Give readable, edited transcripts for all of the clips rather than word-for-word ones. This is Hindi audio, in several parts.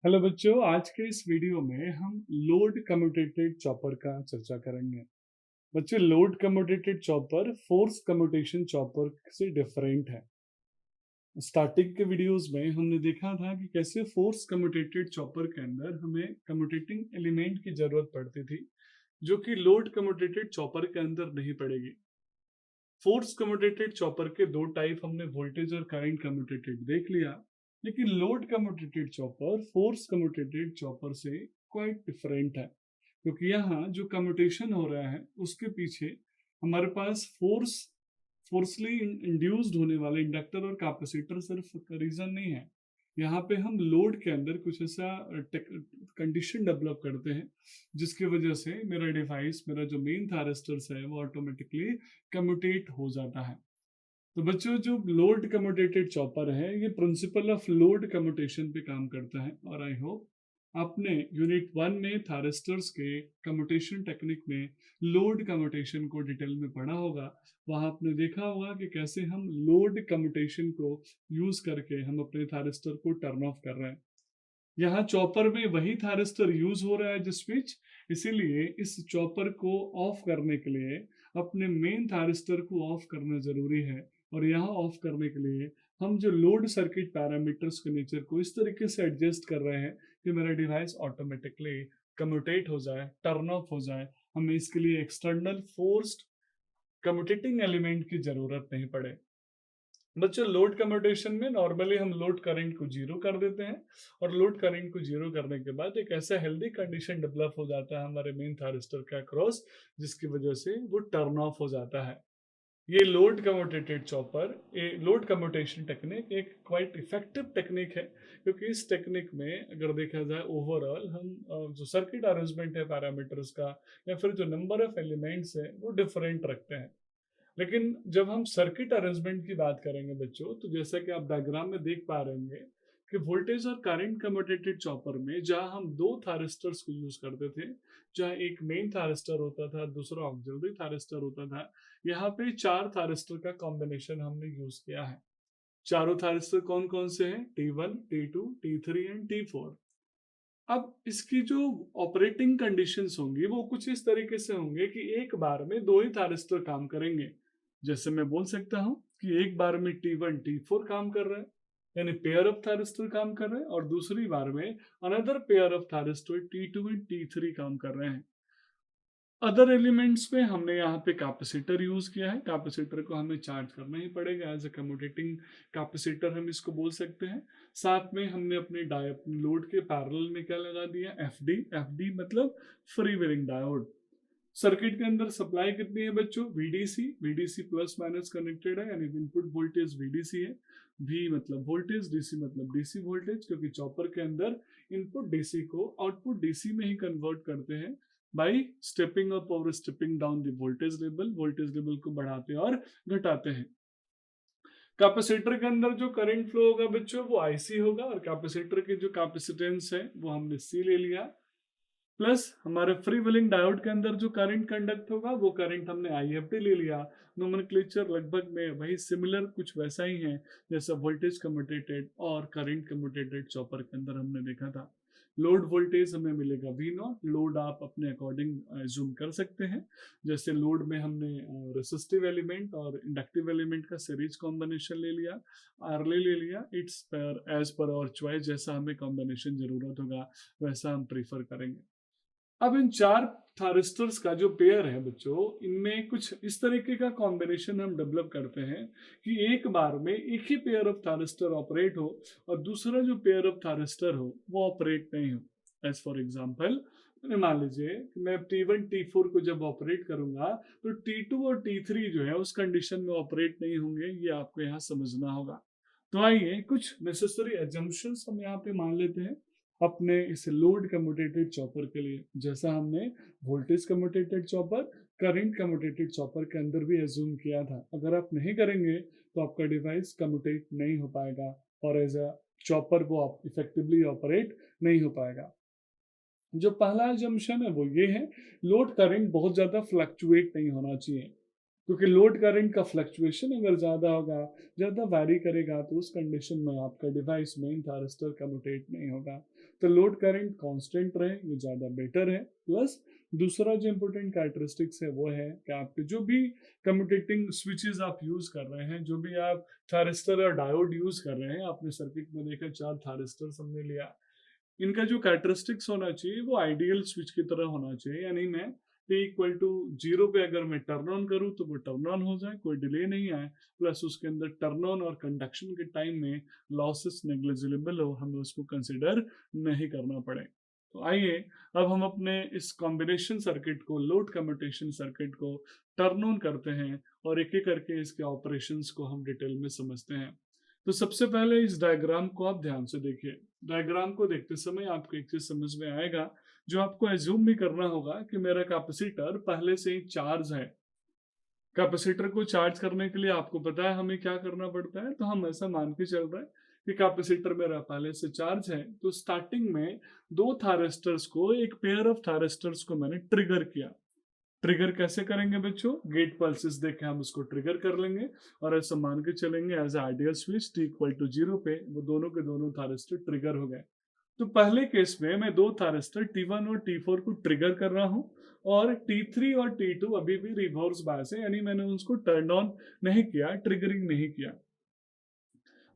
हेलो बच्चों, आज के इस वीडियो में हम लोड कम्यूटेटेड चॉपर का चर्चा करेंगे। बच्चों, load commutated chopper force commutation chopper से डिफरेंट है। स्टार्टिंग के वीडियोस में हमने देखा था कि कैसे फोर्स कम्यूटेटेड चॉपर के अंदर हमें कम्यूटेटिंग एलिमेंट की जरूरत पड़ती थी, जो कि लोड कम्यूटेटेड चॉपर के अंदर नहीं पड़ेगी। फोर्स कम्यूटेटेड चॉपर के दो टाइप हमने वोल्टेज और करंट कम्यूटेटेड देख लिया, लेकिन load commutated chopper force कम्यूटेटेड chopper से क्वाइट डिफरेंट है, क्योंकि यहाँ जो कम्यूटेशन हो रहा है उसके पीछे हमारे पास फोर्सली इंड्यूस्ड होने वाले इंडक्टर और कैपेसिटर सिर्फ रीजन नहीं है। यहाँ पे हम लोड के अंदर कुछ ऐसा कंडीशन डेवलप करते हैं जिसकी वजह से मेरा डिवाइस, मेरा जो मेन थायरिस्टर्स है, वो ऑटोमेटिकली कम्यूटेट हो जाता है। तो बच्चों, जो लोड कम्यूटेटेड चॉपर है ये प्रिंसिपल ऑफ लोड कम्यूटेशन पे काम करता है, और आई होप आपने यूनिट 1 में थायरिस्टर्स के कम्यूटेशन टेक्निक में लोड कम्यूटेशन को डिटेल में पढ़ा होगा। वहां आपने देखा होगा कि कैसे हम लोड कम्यूटेशन को यूज करके हम अपने थायरिस्टर को टर्न ऑफ कर रहे हैं। यहाँ चॉपर में वही थायरिस्टर यूज हो रहा है जिस स्विच, इसीलिए इस चॉपर को ऑफ करने के लिए अपने मेन थायरिस्टर को ऑफ करना जरूरी है। और यहाँ ऑफ करने के लिए हम जो लोड सर्किट पैरामीटर्स के नेचर को इस तरीके से एडजस्ट कर रहे हैं कि मेरा डिवाइस ऑटोमेटिकली कम्यूटेट हो जाए, टर्न ऑफ हो जाए। हमें इसके लिए एक्सटर्नल फोर्स्ड कम्यूटेटिंग एलिमेंट की जरूरत नहीं पड़े। बच्चों, लोड कम्यूटेशन में नॉर्मली हम लोड करंट को जीरो कर देते हैं, और लोड करंट को जीरो करने के बाद एक ऐसा हेल्दी कंडीशन डेवलप हो जाता है हमारे मेन थायरिस्टर के अक्रॉस, जिसकी वजह से वो टर्न ऑफ हो जाता है। ये लोड कम्यूटेटेड चॉपर, ये लोड कम्यूटेशन टेक्निक एक क्वाइट इफेक्टिव टेक्निक है, क्योंकि इस टेक्निक में अगर देखा जाए ओवरऑल हम जो सर्किट अरेंजमेंट है पैरामीटर्स का, या फिर जो नंबर ऑफ एलिमेंट्स है, वो डिफरेंट रखते हैं। लेकिन जब हम सर्किट अरेंजमेंट की बात करेंगे बच्चों, तो जैसा कि आप डायग्राम में देख पा रहे होंगे कि वोल्टेज और करंट कम्यूटेटेड चॉपर में जहां हम दो थायरिस्टर्स को यूज करते थे, जहां एक मेन थायरिस्टर होता था, दूसरा ऑक्सिलरी थायरिस्टर होता था, यहाँ पे चार थायरिस्टर का कॉम्बिनेशन हमने यूज किया है। चारों थायरिस्टर कौन कौन से हैं? T1, T2, T3 and T4। अब इसकी जो ऑपरेटिंग कंडीशंस होंगी वो कुछ इस तरीके से होंगे कि एक बार में दो ही थायरिस्टर काम करेंगे। जैसे मैं बोल सकता हूँ कि एक बार में T1 T4 काम कर रहे हैं, यानी पेयर ऑफ थायरिस्टर काम कर रहे हैं, और दूसरी बार में another pair of thyristor T2 and T3 काम कर रहे हैं। अदर एलिमेंट्स में हमने यहाँ पे कैपेसिटर यूज किया है। कैपेसिटर को हमें चार्ज करना ही पड़ेगा, एज ए कम्यूटेटिंग कैपेसिटर हम इसको बोल सकते हैं। साथ में हमने अपने लोड के पैरेलल में क्या लगा दिया? एफडी। एफडी मतलब फ्री व्हीलिंग डायोड। सर्किट के अंदर सप्लाई कितनी है बच्चों? VDC. VDC plus minus connected है, यानी इनपुट वोल्टेज वीडीसी है। वी मतलब वोल्टेज, डीसी मतलब डीसी वोल्टेज, क्योंकि चॉपर के अंदर इनपुट डीसी को आउटपुट डीसी में ही कन्वर्ट करते हैं बाई स्टेपिंग अप और stepping down the voltage level को बढ़ाते और घटाते हैं। कैपेसिटर के अंदर जो करंट फ्लो होगा बच्चों, वो आईसी होगा, और कैपेसिटर की जो कैपेसिटेंस है वो हमने सी ले लिया। प्लस हमारे फ्री व्हीलिंग डायोड के अंदर जो करंट कंडक्ट होगा वो करंट हमने आईएफडी ले लिया। नोमेनक्लेचर लगभग में वही सिमिलर कुछ वैसा ही है जैसा वोल्टेज कम्यूटेटेड और करंट कम्यूटेटेड चॉपर के अंदर हमने देखा था। लोड वोल्टेज हमें मिलेगा वी नॉट। लोड आप अपने अकॉर्डिंग जूम कर सकते हैं। जैसे लोड में हमने रेसिस्टिव एलिमेंट और इंडक्टिव एलिमेंट का सीरीज कॉम्बिनेशन ले लिया, आरले ले लिया। इट्स पर एज पर आवर चॉइस, जैसा हमें कॉम्बिनेशन जरूरत होगा वैसा हम प्रीफर करेंगे। अब इन चार थारिस्टर्स का जो पेयर है बच्चों, इनमें कुछ इस तरीके का कॉम्बिनेशन हम डेवलप करते हैं कि एक बार में एक ही पेयर ऑफ थारिस्टर ऑपरेट हो और दूसरा जो पेयर ऑफ थारिस्टर हो वो ऑपरेट नहीं हो। एज फॉर एग्जांपल, मान लीजिए कि मैं T1 T4 को जब ऑपरेट करूंगा तो T2 और T3 जो है उस कंडीशन में ऑपरेट नहीं होंगे। ये आपको यहाँ समझना होगा। तो आइए कुछ नेसेसरी एजम्पशंस हम यहाँ पे मान लेते हैं अपने इस लोड कम्यूटेटेड चॉपर के लिए, जैसा हमने वोल्टेज कम्यूटेटेड चॉपर, करंट कम्यूटेटेड चॉपर के अंदर भी एज्यूम किया था। अगर आप नहीं करेंगे तो आपका डिवाइस कम्यूटेट नहीं हो पाएगा, और एज अ चॉपर वो आप इफेक्टिवली ऑपरेट नहीं हो पाएगा। जो पहला एजम्पशन है वो ये है, लोड करंट बहुत ज्यादा फ्लक्चुएट नहीं होना चाहिए। क्योंकि लोड करंट का फ्लक्चुएशन अगर ज़्यादा होगा, ज़्यादा वैरी करेगा, तो उस कंडीशन में आपका डिवाइस मेन थायरिस्टर कम्यूटेट नहीं होगा। तो लोड करंट कांस्टेंट रहे, ये ज़्यादा बेटर है। प्लस दूसरा जो इम्पोर्टेंट कैरेक्टरिस्टिक्स है वो है कि आपके जो भी कम्यूटेटिंग स्विचेस आप यूज़ कर रहे हैं, जो भी आप थायरिस्टर और डायोड यूज़ कर रहे हैं, आपने सर्किट में देखा 4 थायरिस्टर हमने लिया, इनका जो कैरेक्टरिस्टिक्स होना चाहिए वो आइडियल स्विच की तरह होना चाहिए। यानी मैं T इक्वल टू 0 पे अगर मैं टर्न ऑन करूँ तो वो टर्न ऑन हो जाए, कोई डिले नहीं आए, प्लस उसके अंदर टर्न ऑन और कंडक्शन के टाइम में लॉसेस नेग्लिजिबल हो, हमें उसको कंसिडर नहीं करना पड़े। तो आइए अब हम अपने इस कॉम्बिनेशन सर्किट को, लोड कम्यूटेशन सर्किट को टर्न ऑन करते हैं और एक एक करके इसके ऑपरेशंस को हम डिटेल में समझते हैं। तो सबसे पहले इस डायग्राम को आप ध्यान से देखिए। डायग्राम को देखते समय आपको एक चीज समझ में आएगा, जो आपको एज्यूम भी करना होगा कि मेरा कैपेसिटर पहले से ही चार्ज है। कैपेसिटर को चार्ज करने के लिए आपको पता है हमें क्या करना पड़ता है, तो हम ऐसा मान के चल रहे हैं कि कैपेसिटर मेरा पहले से चार्ज है। तो स्टार्टिंग में दो थायरिस्टर्स को, एक पेयर ऑफ थायरिस्टर्स को मैंने ट्रिगर किया। ट्रिगर कैसे करेंगे बच्चों? गेट पल्सेस देके हम उसको ट्रिगर कर लेंगे और ऐसा मान के चलेंगे as ideal switch T equal to 0 पे वो दोनों के दोनों थायरिस्टर ट्रिगर हो गए। तो पहले केस में मैं दो थायरिस्टर T1 और T4 को ट्रिगर कर रहा हूँ और T3 और T2 अभी भी रिवर्स बायस है, यानी मैंने उसको टर्न ऑन नहीं किया, ट्रिगरिंग नहीं किया।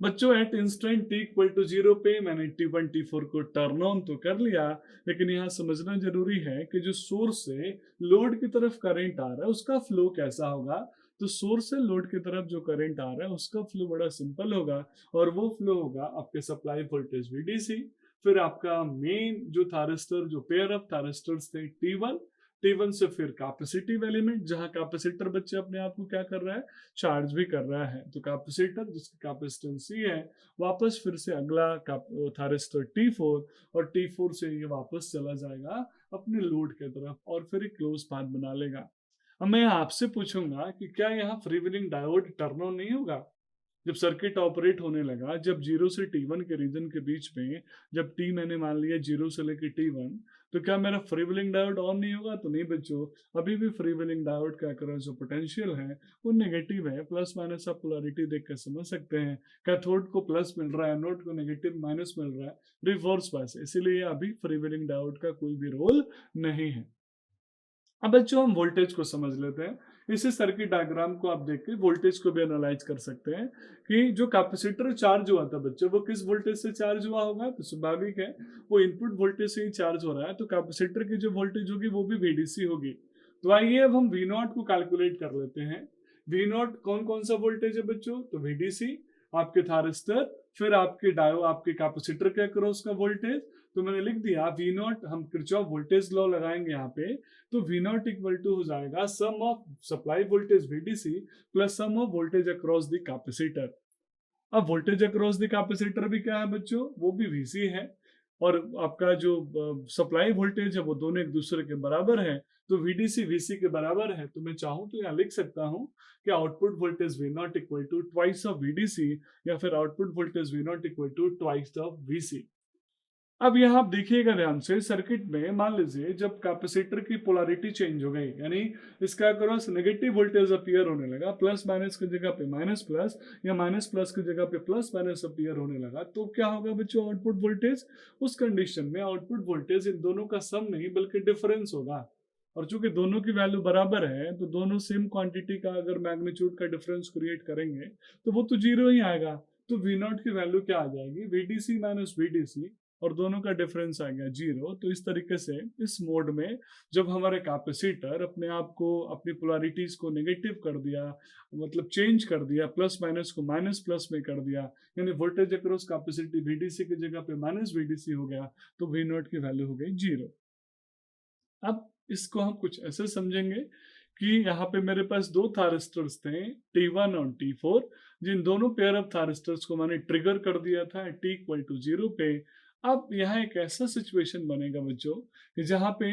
बच्चों at instant T equal to 0 पे मैंने T1 T4 को टर्न ऑन तो कर लिया, लेकिन यहाँ समझना जरूरी है कि जो सोर्स से लोड की तरफ करंट आ रहा है उसका फ्लो कैसा होगा। तो सोर्स से लोड की तरफ जो करंट आ रहा है उसका फ्लो बड़ा सिंपल होगा, और वो फ्लो होगा आपके सप्लाई वोल्टेज VDC, फिर आपका मेन जो थायरिस्टर, जो पेयर ऑफ थायरिस्टर्स थे T1, T1 से फिर कैपेसिटिव एलिमेंट, जहां कैपेसिटर बच्चे अपने आप को क्या कर रहा है, चार्ज भी कर रहा है। तो कैपेसिटर जिसकी कैपेसिटेंस C है, वापस फिर से अगला थायरिस्टर T4, और T4 से ये वापस चला जाएगा अपने लोड के तरफ और फिर एक क्लोज पाथ बना लेगा। अब मैं आपसे पूछूंगा कि क्या यहाँ फ्रीव्हीलिंग डायोड टर्न ऑन नहीं होगा जब सर्किट ऑपरेट होने लगा, जब 0 से T1 के रीजन के बीच में, जब T मैंने मान लिया 0 से लेके T1, तो क्या मेरा फ्रीव्हीलिंग डायोड ऑन नहीं होगा? तो नहीं बच्चों, अभी भी फ्रीव्हीलिंग डायोड का अक्रॉस जो पोटेंशियल है वो नेगेटिव है। प्लस माइनस आप पोलैरिटी देख कर समझ सकते हैं, कैथोड को प्लस मिल रहा है, एनोड को नेगेटिव माइनस मिल रहा है, रिवर्स बायस, इसीलिए अभी फ्रीव्हीलिंग डायोड का कोई भी रोल नहीं है। अब बच्चों हम वोल्टेज को समझ लेते हैं। इसी सर्किट डायग्राम को आप देख के वोल्टेज को भी एनालाइज कर सकते हैं कि जो कैपेसिटर चार्ज हुआ था बच्चों, वो किस वोल्टेज से चार्ज हुआ होगा। तो स्वाभाविक है वो इनपुट वोल्टेज से ही चार्ज हो रहा है, तो कैपेसिटर की जो वोल्टेज होगी वो भी VDC होगी। तो आइए अब हम V0 को कैलकुलेट कर लेते हैं। V0 कौन कौन सा वोल्टेज है बच्चों? तो VDC, आपके थारिस्टर, फिर आपके डायो, आपके कैपेसिटर के अक्रॉस का वोल्टेज। तो मैंने लिख दिया V0, हम किरचॉफ वोल्टेज लॉ लगाएंगे यहाँ पे, तो V0 इक्वल टू हो जाएगा sum of supply voltage VDC plus sum of voltage across the capacitor. अब वोल्टेज अक्रॉस द कैपेसिटर भी क्या है बच्चों? वो भी VC है, और आपका जो सप्लाई वोल्टेज है वो दोनों एक दूसरे के बराबर है, तो VDC VC के बराबर है। तो मैं चाहूँ तो यहाँ लिख सकता हूँ कि output voltage V0 equal to twice of VDC, या फिर output voltage V0 equal to twice of VC। अब यहाँ आप देखिएगा ध्यान से, सर्किट में मान लीजिए जब कैपेसिटर की पोलैरिटी चेंज हो गई, यानी इसका क्रॉस नेगेटिव वोल्टेज अपीयर होने लगा, प्लस माइनस की जगह पे माइनस प्लस, या माइनस प्लस की जगह पे प्लस माइनस अपीयर होने लगा, तो क्या होगा बच्चों? आउटपुट वोल्टेज, उस कंडीशन में आउटपुट वोल्टेज इन दोनों का सम नहीं बल्कि डिफरेंस होगा। और चूंकि दोनों की वैल्यू बराबर है, तो दोनों सेम क्वांटिटी का अगर मैग्नीट्यूड का डिफरेंस क्रिएट करेंगे तो वो तो जीरो ही आएगा। तो V0 की वैल्यू क्या आ जाएगी? VDC माइनस VDC, और दोनों का डिफरेंस आ गया 0। तो इस तरीके से इस मोड में जब हमारे कैपेसिटर अपने आप को, अपनी पोलैरिटीज को नेगेटिव कर दिया, मतलब चेंज कर दिया, प्लस माइनस को माइनस प्लस में कर दिया, यानी वोल्टेज अक्रॉस कैपेसिटी VDC की जगह पे माइनस VDC हो गया, तो V0 की वैल्यू हो गई 0। अब इसको हम कुछ ऐसे समझेंगे कि यहाँ पे मेरे पास दो थारिस्टर्स थे T1 और T4, जिन दोनों पेयर ऑफ थारिस्टर्स को मैंने ट्रिगर कर दिया था T इक्वल टू 0 पे। अब यहाँ एक ऐसा सिचुएशन बनेगा बच्चों कि जहाँ पे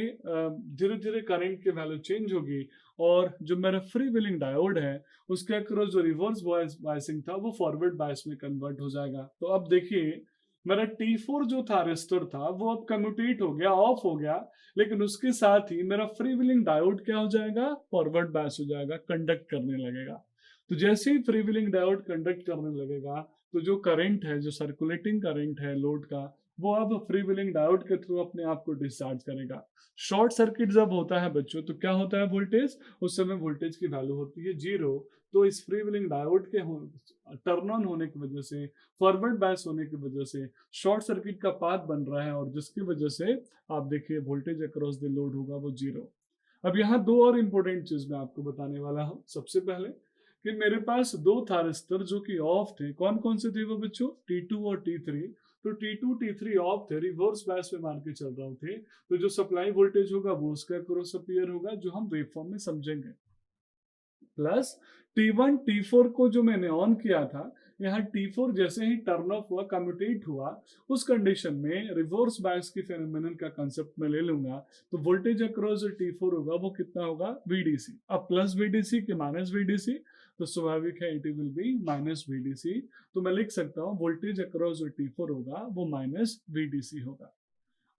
धीरे धीरे करंट की वैल्यू चेंज होगी, और जो मेरा फ्री व्हीलिंग डायोड है उसके अक्रॉस जो रिवर्स बायसिंग था वो फॉरवर्ड बायस में कन्वर्ट हो जाएगा। तो अब देखिए मेरा T4 जो थारिस्टर था वो अब कम्यूटेट हो गया, ऑफ हो गया, लेकिन उसके साथ ही मेरा फ्री व्हीलिंग डायोड क्या हो जाएगा, फॉरवर्ड बायस हो जाएगा, कंडक्ट करने लगेगा। तो जैसे ही फ्री व्हीलिंग डायोड कंडक्ट करने लगेगा, तो जो करंट है, जो सर्कुलेटिंग करंट है लोड का, वो अब फ्री व्हीलिंग डायोड के थ्रू अपने आप को डिस्चार्ज करेगा। शॉर्ट सर्किट जब होता है बच्चों, तो क्या होता है वोल्टेज, उस समय वोल्टेज की वैल्यू होती है 0। तो इस फ्री व्हीलिंग डायोड के टर्न ऑन होने की वजह से, फॉरवर्ड बायस होने की वजह से शॉर्ट सर्किट का पाथ बन रहा है, और जिसकी वजह से आप देखिए वोल्टेज अक्रॉस द लोड होगा वो 0। अब यहाँ दो और इंपॉर्टेंट चीज मैं आपको बताने वाला हूँ। सबसे पहले कि मेरे पास दो थारिस्टर जो कि ऑफ थे, कौन कौन से थे वो बच्चों, T2 और T3। तो T2 T3 ऑफ थे, रिवर्स बायस में मान के चल रहे थे, तो जो सप्लाई वोल्टेज होगा वो उसका क्रॉस अपीयर होगा, जो हम वेवफॉर्म में समझेंगे। प्लस T1 T4 को जो मैंने ऑन किया था, यहाँ T4 जैसे ही टर्न ऑफ हुआ, कम्यूटेट हुआ, उस कंडीशन में रिवर्स बायस की फेनोमेनन का कंसेप्ट में ले लूंगा, तो वोल्टेज अक्रॉस जो T4 होगा वो कितना होगा, VDC। अब प्लस VDC के माइनस VDC, तो स्वाभाविक है it will be minus VDC। तो मैं लिख सकता हूँ वोल्टेज अक्रॉस जो T4 होगा वो माइनस VDC होगा।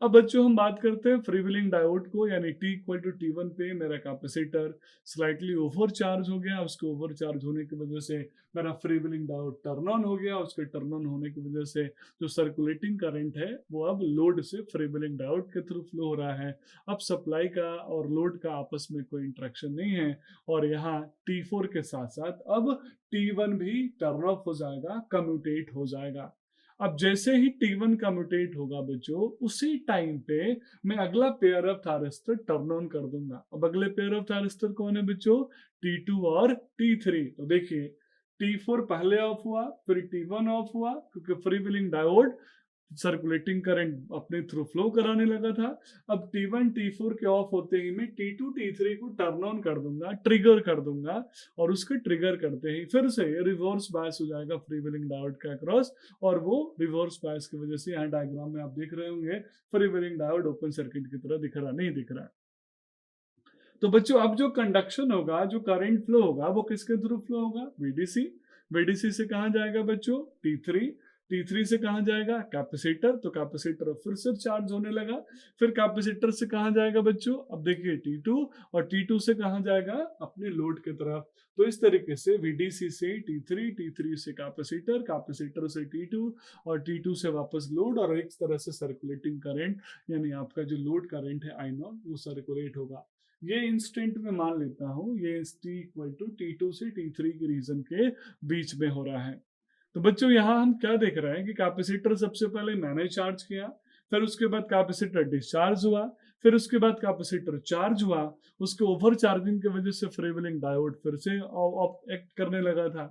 अब बच्चों हम बात करते हैं फ्री व्हीलिंग डायोड को, यानी T=T1 पे मेरा कैपेसिटर स्लाइटली ओवर चार्ज हो गया। उसके ओवर चार्ज होने की वजह से मेरा free wheeling diode turn on हो गया। उसके टर्न ऑन होने की वजह से जो सर्कुलेटिंग करंट है वो अब लोड से फ्री व्हीलिंग डायोड के थ्रू फ्लो हो रहा है। अब सप्लाई का और लोड का आपस में कोई इंट्रैक्शन नहीं है, और यहाँ T4 के साथ साथ अब T1 भी टर्न ऑफ हो जाएगा, कम्यूटेट हो जाएगा। अब जैसे ही T1 कम्यूटेट होगा बच्चों, उसी टाइम पे मैं अगला pair of thyristor turn on कर दूंगा। अब अगले पेयर ऑफ थारिस्टर कौन है बच्चों, T2 और T3। तो देखिए T4 पहले ऑफ हुआ, फिर T1 ऑफ हुआ, क्योंकि free wheeling diode circulating current अपने थ्रू फ्लो कराने लगा था। अब T1 T4 के ऑफ होते ही मैं T2 T3 को टर्न ऑन कर दूंगा, ट्रिगर कर दूंगा, और उसके ट्रिगर करते ही फिर से रिवर्स बायस हो जाएगा फ्री व्हीलिंग डायोड का क्रॉस, और वो रिवर्स बायस की वजह से यहाँ डायग्राम में आप देख रहे होंगे free wheeling diode open circuit की तरह दिख रहा नहीं दिख रहा है। तो बच्चों अब जो कंडक्शन होगा, जो करंट फ्लो होगा, वो किसके थ्रू फ्लो होगा, VDC। VDC से कहाँ जाएगा बच्चों, T3। T3 से कहाँ जाएगा, कैपेसिटर। तो कैपेसिटर फिर से चार्ज होने लगा। फिर कैपेसिटर से कहाँ जाएगा बच्चों, अब देखिए T2, और T2 से कहाँ जाएगा, अपने लोड की तरफ। तो इस तरीके से VDC से T3, T3 से कैपेसिटर, कैपेसिटर से T2, और T2 से वापस लोड, और एक तरह से सर्कुलेटिंग करंट, यानी आपका जो लोड करंट है I0 वो सर्कुलेट होगा। ये इंस्टेंट में मान लेता हूँ, ये T=T2 से T3 के रीजन के बीच में हो रहा है। तो बच्चों यहाँ हम क्या देख रहे हैं कि कैपेसिटर सबसे पहले मैंने चार्ज किया, फिर उसके बाद कैपेसिटर डिस्चार्ज हुआ, फिर उसके बाद कैपेसिटर चार्ज हुआ। उसके ओवर चार्जिंग की वजह से फ्री व्हीलिंग डायोड फिर से एक्ट करने लगा था।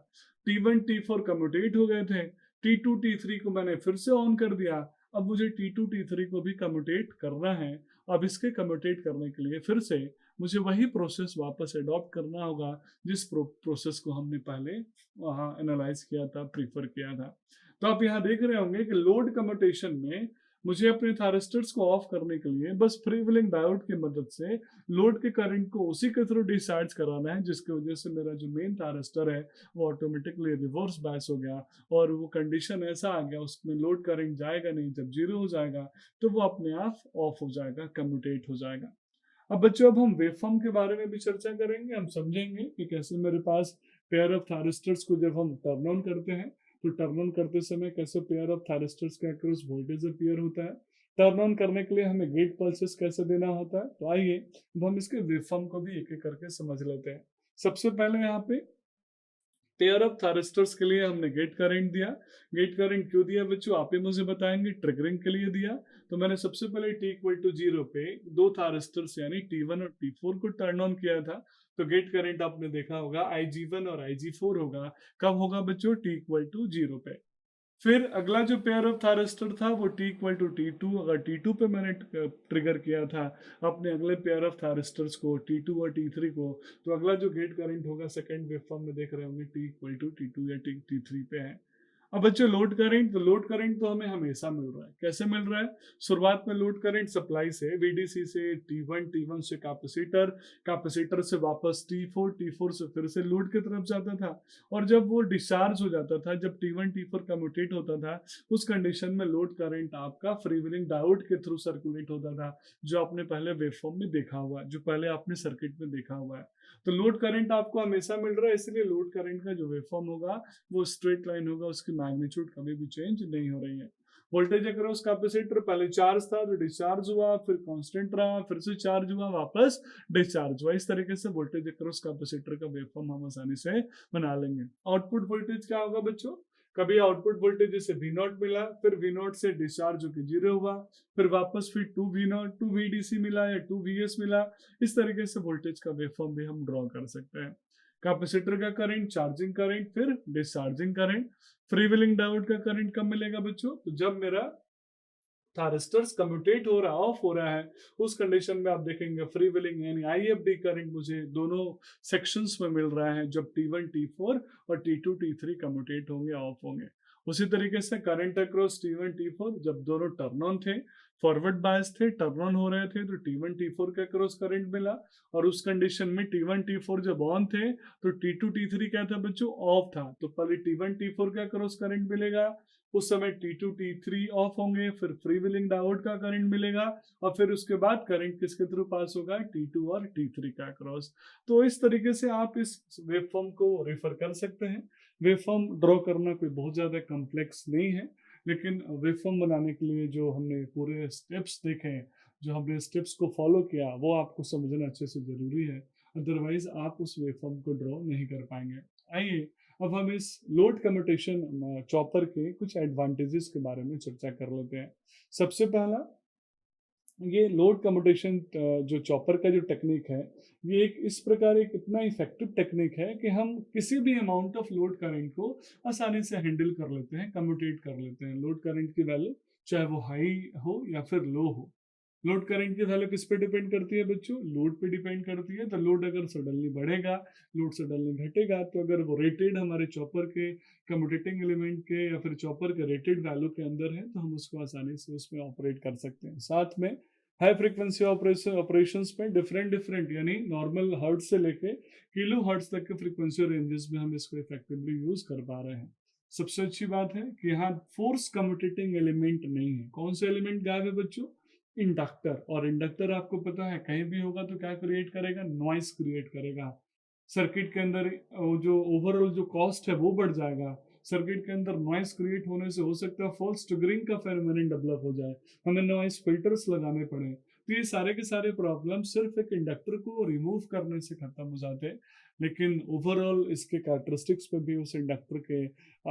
T1 T4 कम्यूटेट हो गए थे, T2 T3 को मैंने फिर से ऑन कर दिया। अब मुझे T2 T3 को भी कम्यूटेट करना है। अब इसके कम्यूटेट करने के लिए फिर से मुझे वही प्रोसेस वापस अडॉप्ट करना होगा, जिस प्रोसेस को हमने पहले वहाँ एनालाइज किया था, प्रीफर किया था। तो आप यहाँ देख रहे होंगे कि लोड कम्यूटेशन में मुझे अपने थारिस्टर्स को ऑफ करने के लिए बस फ्री व्हीलिंग डायोड की मदद से लोड के करंट को उसी के थ्रू डिस्चार्ज कराना है, जिसकी वजह से मेरा जो मेन थारिस्टर है वो ऑटोमेटिकली रिवर्स बायस हो गया, और वो कंडीशन ऐसा आ गया उसमें लोड करंट जाएगा नहीं। जब 0 हो जाएगा तो वो अपने आप ऑफ हो जाएगा, कम्यूटेट हो जाएगा। अब बच्चों अब हम वेवफॉर्म के बारे में भी चर्चा करेंगे। हम समझेंगे कि कैसे मेरे पास पेयर ऑफ थारिस्टर्स को जब हम टर्न ऑन करते हैं, तो टर्न ऑन करते समय कैसे पेयर ऑफ थारिस्टर्स के अक्रॉस वोल्टेज अपीयर होता है। टर्न ऑन करने के लिए हमें गेट पल्सेस कैसे देना होता है। तो आइए अब हम इसके वेवफॉर्म को भी एक एक करके समझ लेते हैं। सबसे पहले यहाँ पे पेयर ऑफ थारिस्टर्स के लिए हमने गेट करंट दिया। गेट करंट क्यों दिया बच्चों, आप ही मुझे बताएंगे, ट्रिगरिंग के लिए दिया। तो मैंने सबसे पहले T=0 पे दो थारिस्टर्स यानी T1 और T4 को टर्न ऑन किया था। तो गेट करंट आपने देखा होगा IG1 और IG4 होगा। कब होगा बच्चों, T=0 पे। फिर अगला जो पेयर ऑफ थारिस्टर था वो T=T2। अगर T2 पे मैंने ट्रिगर किया था अपने अगले पेयर ऑफ थारिस्टर्स को, T2 और T3 को, तो अगला जो गेट करंट होगा सेकेंड वेवफॉर्म में देख रहे होंगे T=T2 या T3 पे है। अब बच्चों लोड करंट तो हमें हमेशा मिल रहा है। कैसे मिल रहा है? शुरुआत में लोड करंट सप्लाई से वीडीसी से T1 से कैपेसिटर, कैपेसिटर से वापस T4 से फिर से लोड की तरफ जाता था, और जब वो डिस्चार्ज हो जाता था, जब T1 कम्यूटेट होता था, उस कंडीशन में लोड करंट आपका फ्रीव्हीलिंग डायोड के थ्रू सर्कुलेट होता था, जो आपने पहले वेवफॉर्म में देखा हुआ है, जो पहले आपने सर्किट में देखा हुआ है। तो लोड करंट आपको हमेशा मिल रहा है, इसलिए लोड करंट का जो वेवफॉर्म होगा वो स्ट्रेट लाइन होगा, उसकी मैग्नीट्यूड कभी भी चेंज नहीं हो रही है। वोल्टेज अक्रॉस कैपेसिटर पहले चार्ज था तो डिस्चार्ज हुआ, फिर कांस्टेंट रहा, फिर से चार्ज हुआ, वापस डिस्चार्ज हुआ। इस तरीके से वोल्टेज अक्रॉस कैपेसिटर का वेवफॉर्म हम आसानी से बना लेंगे। आउटपुट वोल्टेज क्या होगा बच्चों? कभी आउटपुट वोल्टेज जैसे V0 मिला, फिर V0 से डिस्चार्ज होकर 0 हुआ, फिर वापस फिर 2V0 2VDC मिला या 2VS मिला। इस तरीके से वोल्टेज का वेवफॉर्म भी हम ड्रॉ कर सकते हैं। कैपेसिटर का करंट, चार्जिंग करंट, फिर डिस्चार्जिंग करंट। फ्रीव्हीलिंग डायोड का करंट कब मिलेगा बच्चों? तो जब मेरा थारिस्टर्स कम्यूटेट हो रहा, ऑफ हो रहा है, उस कंडीशन में आप देखेंगे फ्री व्हीलिंग यानी IFD करंट मुझे दोनों सेक्शंस में मिल रहा है, जब T1 T4 और T2 T3 कम्यूटेट होंगे, ऑफ होंगे। उसी तरीके से करंट अक्रॉस T1 T4 जब दोनों टर्न ऑन थे, फॉरवर्ड बायस थे, टर्न ऑन हो रहे थे, तो T1 T4 के अक्रॉस करंट मिला, और उस कंडीशन में T1 T4 जब ऑन थे तो T2 T3 क्या था बच्चों? ऑफ था। तो पहले T1 T4 का अक्रॉस करंट मिलेगा, उस समय T2 T3 ऑफ होंगे, फिर फ्री व्हीलिंग डायोड का करंट मिलेगा, और फिर उसके बाद करंट किसके थ्रू पास होगा? T2 और T3 का क्रॉस। तो इस तरीके से आप इस वेवफॉर्म को रेफर कर सकते हैं। वेवफॉर्म ड्रॉ करना कोई बहुत ज्यादा कॉम्प्लेक्स नहीं है, लेकिन वेवफॉर्म बनाने के लिए जो हमने पूरे स्टेप्स देखे हैं, जो हमने स्टेप्स को फॉलो किया, वो आपको समझना अच्छे से जरूरी है। अदरवाइज आप उस वेवफॉर्म को ड्रॉ नहीं कर पाएंगे। आइए अब हम इस लोड कम्यूटेशन चॉपर के कुछ एडवांटेजेस के बारे में चर्चा कर लेते हैं। सबसे पहला, ये लोड कम्यूटेशन जो चॉपर का जो टेक्निक है, ये एक इस प्रकार एक इतना इफेक्टिव टेक्निक है कि हम किसी भी अमाउंट ऑफ लोड करंट को आसानी से हैंडल कर लेते हैं, कम्यूटेट कर लेते हैं। लोड करंट की वैल्यू चाहे वो हाई हो या फिर लो हो। लोड करंट की वैल्यू किस पे डिपेंड करती है बच्चों? लोड पे डिपेंड करती है। तो लोड अगर सडनली बढ़ेगा, लोड सडनली घटेगा, तो अगर वो रेटेड हमारे चॉपर के कम्यूटेटिंग एलिमेंट के या फिर चॉपर के रेटेड वैल्यू के अंदर है, तो हम उसको आसानी से उसमें ऑपरेट कर सकते हैं। साथ में हाई फ्रीक्वेंसी ऑपरेशंस में डिफरेंट डिफरेंट यानी नॉर्मल हर्ट्ज से लेके किलो हर्ट्ज तक के फ्रीक्वेंसी रेंजेस में हम इसको इफेक्टिवली यूज कर पा रहे हैं। सबसे अच्छी बात है कि यहाँ फोर्स कम्यूटेटिंग एलिमेंट नहीं है। कौन सा एलिमेंट गायब है बच्चों? इंडक्टर। और इंडक्टर आपको पता है कहीं भी होगा तो क्या क्रिएट करेगा? नॉइस क्रिएट करेगा। सर्किट के अंदर जो ओवरऑल जो कॉस्ट है वो बढ़ जाएगा। सर्किट के अंदर नॉइस क्रिएट होने से हो सकता है फॉल्स ट्रिगरिंग का फेनोमेनन डेवलप हो जाए, हमें नॉइस फिल्टर्स लगाने पड़े। तो ये सारे के सारे प्रॉब्लम सिर्फ एक इंडक्टर को रिमूव करने से खत्म हो जाते हैं, लेकिन ओवरऑल इसके कैरेक्टरिस्टिक्स पे भी उस इंडक्टर के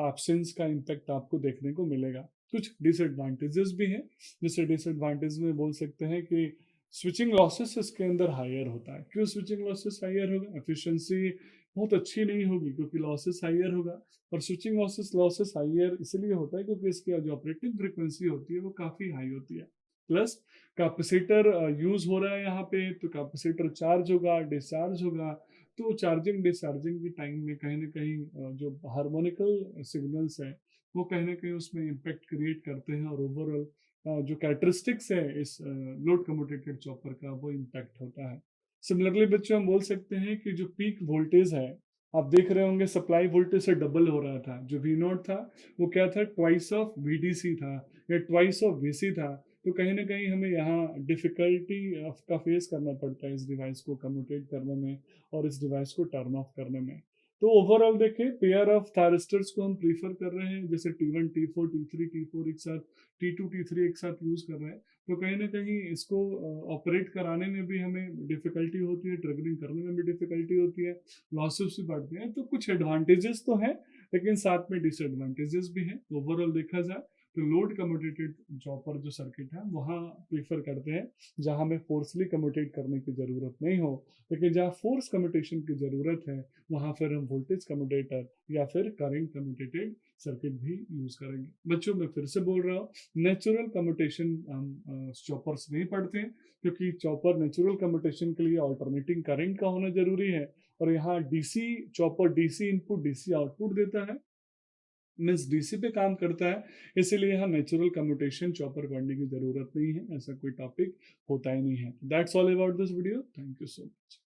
एब्सेंस का इम्पैक्ट आपको देखने को मिलेगा। कुछ डिसएडवांटेजेस भी हैं। जैसे डिसएडवांटेज में बोल सकते हैं कि स्विचिंग लॉसेस इसके अंदर हायर होता है। क्यों स्विचिंग लॉसेस हायर होगा? एफिशिएंसी बहुत अच्छी नहीं होगी क्योंकि लॉसेस हायर होगा। और स्विचिंग लॉसेस लॉसेस हायर इसलिए होता है क्योंकि इसकी जो ऑपरेटिंग फ्रीक्वेंसी होती है वो काफी हाई होती है। प्लस कैपेसिटर यूज हो रहा है यहाँ पे, तो कैपेसिटर चार्ज होगा, डिस्चार्ज होगा, तो चार्जिंग डिस्चार्जिंग के टाइम में कहीं ना कहीं जो हार्मोनिकल सिग्नल्स है वो कहीं ना कहीं उसमें इम्पेक्ट क्रिएट करते हैं, और ओवरऑल जो कैरेक्टरिस्टिक्स है इस लोड कम्यूटेटेड चॉपर का वो इम्पैक्ट होता है। सिमिलरली बच्चों हम बोल सकते हैं कि जो पीक वोल्टेज है, आप देख रहे होंगे सप्लाई वोल्टेज से डबल हो रहा था। जो V0 था वो क्या था? ट्वाइस ऑफ VDC था या ट्वाइस ऑफ VC था। तो कहीं ना कहीं हमें यहाँ डिफिकल्टी का फेस करना पड़ता है इस डिवाइस को कम्यूटेट करने में और इस डिवाइस को टर्न ऑफ करने में। तो ओवरऑल देखें, पेयर ऑफ थायरिस्टर्स को हम प्रीफर कर रहे हैं, जैसे T1 T4 T3 T4 एक साथ, T2 T3 एक साथ यूज कर रहे हैं। तो कहीं ना कहीं इसको ऑपरेट कराने में भी हमें डिफिकल्टी होती है, ट्रिगरिंग करने में भी डिफिकल्टी होती है, लॉसेस भी बढ़ते हैं। तो कुछ एडवांटेजेस तो हैं, लेकिन साथ में डिसएडवांटेजेस भी हैं। ओवरऑल देखा जाए तो लोड कम्यूटेटेड चॉपर जो सर्किट है वहाँ प्रीफर करते हैं जहाँ हमें फोर्सली कम्यूटेट करने की जरूरत नहीं हो, लेकिन जहाँ फोर्स कम्यूटेशन की जरूरत है वहाँ फिर हम वोल्टेज कम्यूटेटर या फिर करंट कम्यूटेटेड सर्किट भी यूज करेंगे। बच्चों मैं फिर से बोल रहा हूँ, नेचुरल कम्यूटेशन हम चॉपर्स नहीं पढ़ते हैं, क्योंकि चॉपर नेचुरल कम्यूटेशन के लिए ऑल्टरनेटिंग करंट का होना जरूरी है, और यहाँ DC chopper DC input DC output देता है। मीन्स डीसी पे काम करता है, इसीलिए यहाँ नेचुरल कम्यूटेशन चॉपर पढ़ने की जरूरत नहीं है, ऐसा कोई टॉपिक होता ही नहीं है। That's all about this video, thank you so much.